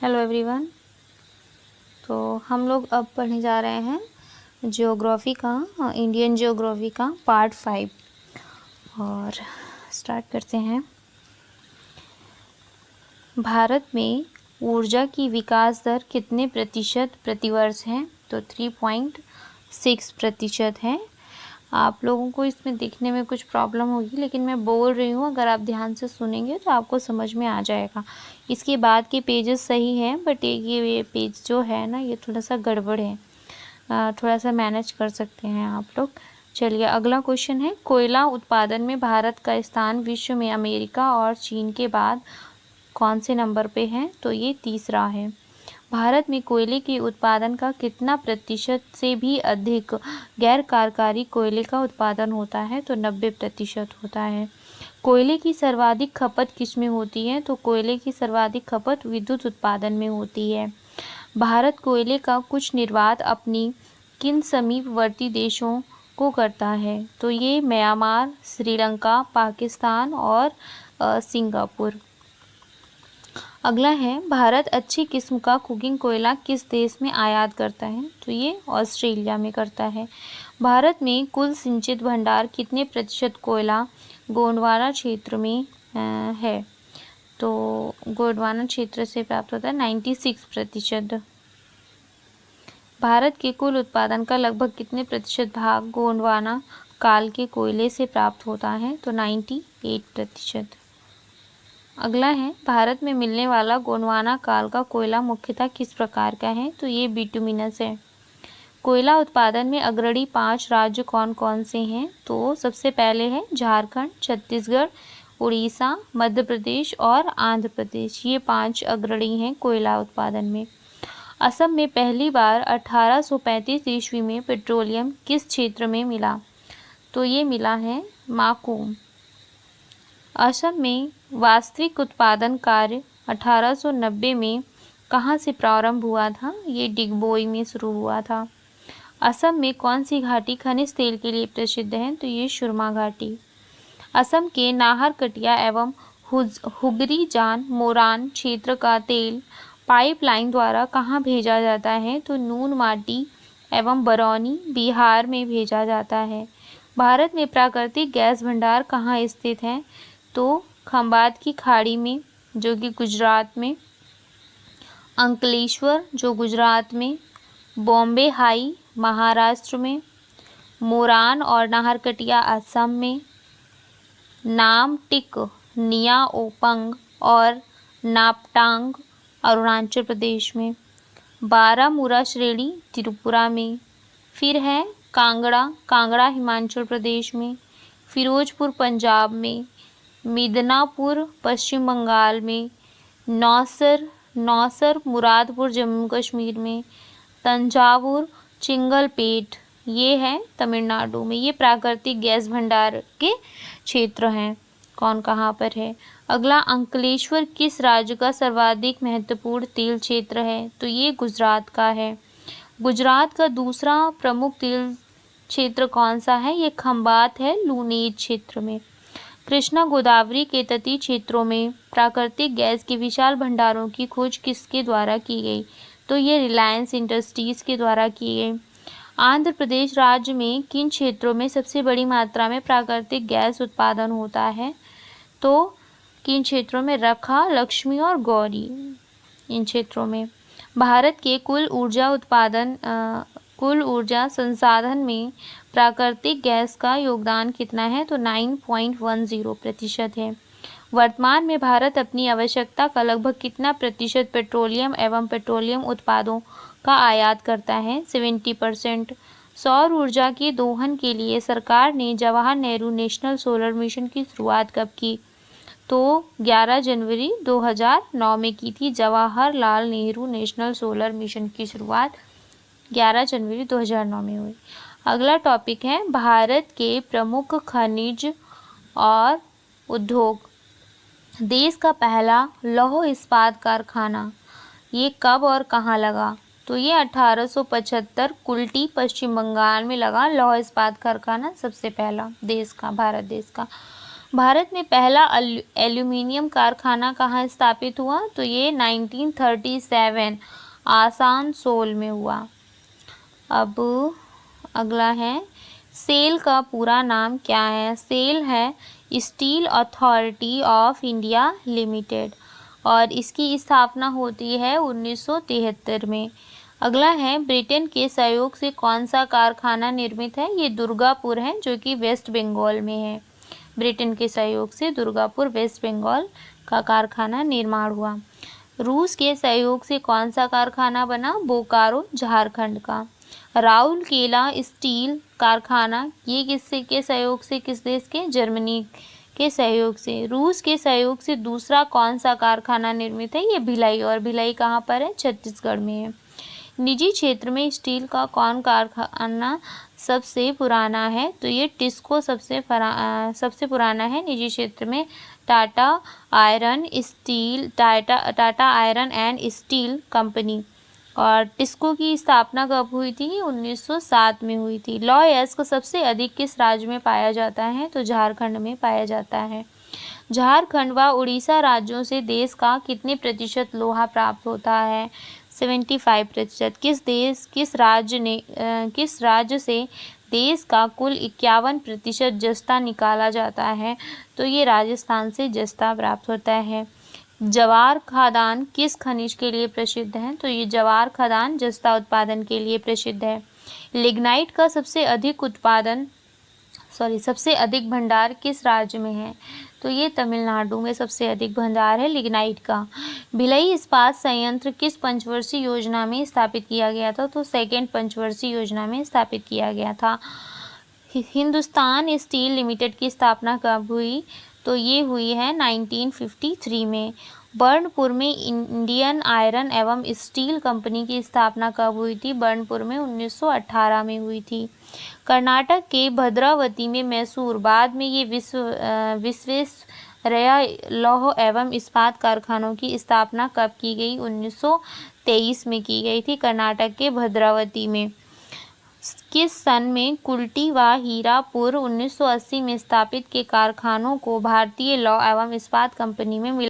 Hello everyone. तो हम लोग अब पढ़ने जा रहे हैं ज्योग्राफी का, इंडियन ज्योग्राफी का पार्ट 5 और स्टार्ट करते हैं। भारत में ऊर्जा की विकास दर कितने प्रतिशत प्रतिवर्ष है? तो 3.6% है। आप लोगों को इसमें देखने में कुछ प्रॉब्लम होगी, लेकिन मैं बोल रही हूँ, अगर आप ध्यान से सुनेंगे तो आपको समझ में आ जाएगा। इसके बाद के पेजेस सही हैं, बट ये पेज जो है ना, ये थोड़ा सा गड़बड़ है। थोड़ा सा मैनेज कर सकते हैं आप लोग। चलिए, अगला क्वेश्चन है, कोयला उत्पादन में भारत का स्थान विश्व में अमेरिका और चीन के बाद कौन से नंबर पे है? तो ये तीसरा है। भारत में कोयले के उत्पादन का कितना प्रतिशत से भी अधिक गैर कार्यकारी कोयले का उत्पादन होता है? तो 90% होता है। कोयले की सर्वाधिक खपत किस में होती है? तो कोयले की सर्वाधिक खपत विद्युत उत्पादन में होती है। भारत कोयले का कुछ निर्यात अपनी किन समीपवर्ती देशों को करता है? तो ये म्यांमार, श्रीलंका, पाकिस्तान और सिंगापुर। अगला है, भारत अच्छी किस्म का कुकिंग कोयला किस देश में आयात करता है? तो ये ऑस्ट्रेलिया में करता है। भारत में कुल सिंचित भंडार कितने प्रतिशत कोयला गोंडवाना क्षेत्र में है? तो गोंडवाना क्षेत्र से प्राप्त होता है 96%। भारत के कुल उत्पादन का लगभग कितने प्रतिशत भाग गोंडवाना काल के कोयले से प्राप्त होता है? तो 98%। अगला है, भारत में मिलने वाला गोंडवाना काल का कोयला मुख्यतः किस प्रकार का है? तो ये बिटुमिनस है। कोयला उत्पादन में अग्रणी 5 राज्य कौन कौन से हैं? तो सबसे पहले है झारखंड, छत्तीसगढ़, उड़ीसा, मध्य प्रदेश और आंध्र प्रदेश। ये 5 अग्रणी हैं कोयला उत्पादन में। असम में पहली बार 1835 ईस्वी में पेट्रोलियम किस क्षेत्र में मिला? तो ये मिला है माकुम। असम में वास्तविक उत्पादन कार्य 1890 में कहाँ से प्रारंभ हुआ था? ये डिगबोई में शुरू हुआ था। असम में कौन सी घाटी खनिज तेल के लिए प्रसिद्ध है? तो ये सुरमा घाटी। असम के नाहरकटिया एवं हुगरी जान मोरान क्षेत्र का तेल पाइपलाइन द्वारा कहाँ भेजा जाता है? तो नून माटी एवं बरौनी बिहार में भेजा जाता है। भारत में प्राकृतिक गैस भंडार कहाँ स्थित है? तो खंबात की खाड़ी में, जो कि गुजरात में, अंकलेश्वर जो गुजरात में, बॉम्बे हाई महाराष्ट्र में, मोरान और नाहरकटिया असम में, नामटिक, नियाओपंग और नापटांग अरुणाचल प्रदेश में, बारामूला श्रेणी त्रिपुरा में, फिर है कांगड़ा हिमाचल प्रदेश में, फिरोजपुर पंजाब में, मिदनापुर पश्चिम बंगाल में, नौसर मुरादपुर जम्मू कश्मीर में, तंजावुर चिंगलपेट ये है तमिलनाडु में। ये प्राकृतिक गैस भंडार के क्षेत्र हैं। कौन कहाँ पर है? अगला, अंकलेश्वर किस राज्य का सर्वाधिक महत्वपूर्ण तेल क्षेत्र है? तो ये गुजरात का है। गुजरात का दूसरा प्रमुख तेल क्षेत्र कौन सा है? ये खंबात है लूनीज क्षेत्र में। कृष्णा गोदावरी के तटीय क्षेत्रों में प्राकृतिक गैस के विशाल भंडारों की खोज किसके द्वारा की गई? तो ये रिलायंस इंडस्ट्रीज के द्वारा की गई। आंध्र प्रदेश राज्य में किन क्षेत्रों में सबसे बड़ी मात्रा में प्राकृतिक गैस उत्पादन होता है? तो किन क्षेत्रों में? रखा, लक्ष्मी और गौरी, इन क्षेत्रों में। भारत के कुल ऊर्जा संसाधन में प्राकृतिक गैस का योगदान कितना है? तो 9.10% है। वर्तमान में भारत अपनी आवश्यकता का लगभग कितना प्रतिशत पेट्रोलियम एवं पेट्रोलियम उत्पादों का आयात करता है? 70%। सौर ऊर्जा के दोहन के लिए सरकार ने Jawahar Nehru national solar mission की शुरुआत कब की? तो 11 जनवरी 2009 में की थी। Jawaharlal Nehru national solar mission की शुरुआत 11 जनवरी 2009 में हुई। अगला टॉपिक है, भारत के प्रमुख खनिज और उद्योग। देश का पहला लौह इस्पात कारखाना ये कब और कहाँ लगा? तो ये 1875 कुल्टी पश्चिम बंगाल में लगा। लौह इस्पात कारखाना सबसे पहला देश का, भारत देश का। भारत में पहला एल्यूमिनियम कारखाना कहाँ स्थापित हुआ? तो ये 1937 आसनसोल में हुआ। अब अगला है, सेल का पूरा नाम क्या है? सेल है steel authority of India limited और इसकी स्थापना होती है 1973 में। अगला है, ब्रिटेन के सहयोग से कौन सा कारखाना निर्मित है? ये दुर्गापुर है जो कि वेस्ट बंगाल में है। ब्रिटेन के सहयोग से दुर्गापुर वेस्ट बंगाल का कारखाना निर्माण हुआ। रूस के सहयोग से कौन सा कारखाना बना? बोकारो झारखंड का। राउरकेला स्टील कारखाना ये किससे के सहयोग से, किस देश के? जर्मनी के सहयोग से। रूस के सहयोग से दूसरा कौन सा कारखाना निर्मित है? ये भिलाई, और भिलाई कहाँ पर है? छत्तीसगढ़ में है। निजी क्षेत्र में स्टील का कौन कारखाना सबसे पुराना है? तो ये टिस्को सबसे पुराना है निजी क्षेत्र में। Tata iron and steel company, और टिस्को की स्थापना कब हुई थी? 1907 में हुई थी। लौह अयस्क सबसे अधिक किस राज्य में पाया जाता है? तो झारखंड में पाया जाता है। झारखंड व उड़ीसा राज्यों से देश का कितने प्रतिशत लोहा प्राप्त होता है? 75%। किस राज्य से देश का कुल 51% जस्ता निकाला जाता है? तो ये राजस्थान से जस्ता प्राप्त होता है। जवार खदान किस खनिज के लिए प्रसिद्ध है? तो ये जवार खदान जस्ता उत्पादन के लिए प्रसिद्ध है। लिग्नाइट का सबसे अधिक भंडार किस राज्य में है? तो ये तमिलनाडु में सबसे अधिक भंडार है लिग्नाइट का। भिलाई इस्पात संयंत्र किस पंचवर्षीय योजना में स्थापित किया गया था? तो सेकेंड पंचवर्षीय योजना में स्थापित किया गया था। हिंदुस्तान स्टील लिमिटेड की स्थापना कब हुई? तो ये हुई है 1953 में। बर्नपुर में इंडियन आयरन एवं स्टील कंपनी की स्थापना कब हुई थी? बर्नपुर में 1918 में हुई थी। कर्नाटक के भद्रावती में मैसूर, बाद में ये विश्वेश्वरैया लौह एवं इस्पात कारखानों की स्थापना कब की गई? 1923 में की गई थी कर्नाटक के भद्रावती में। किस सन में कुल्टी व हीरापुर 1980 में स्थापित के कारखानों को भारतीय लौह एवं इस्पात कंपनी में मिला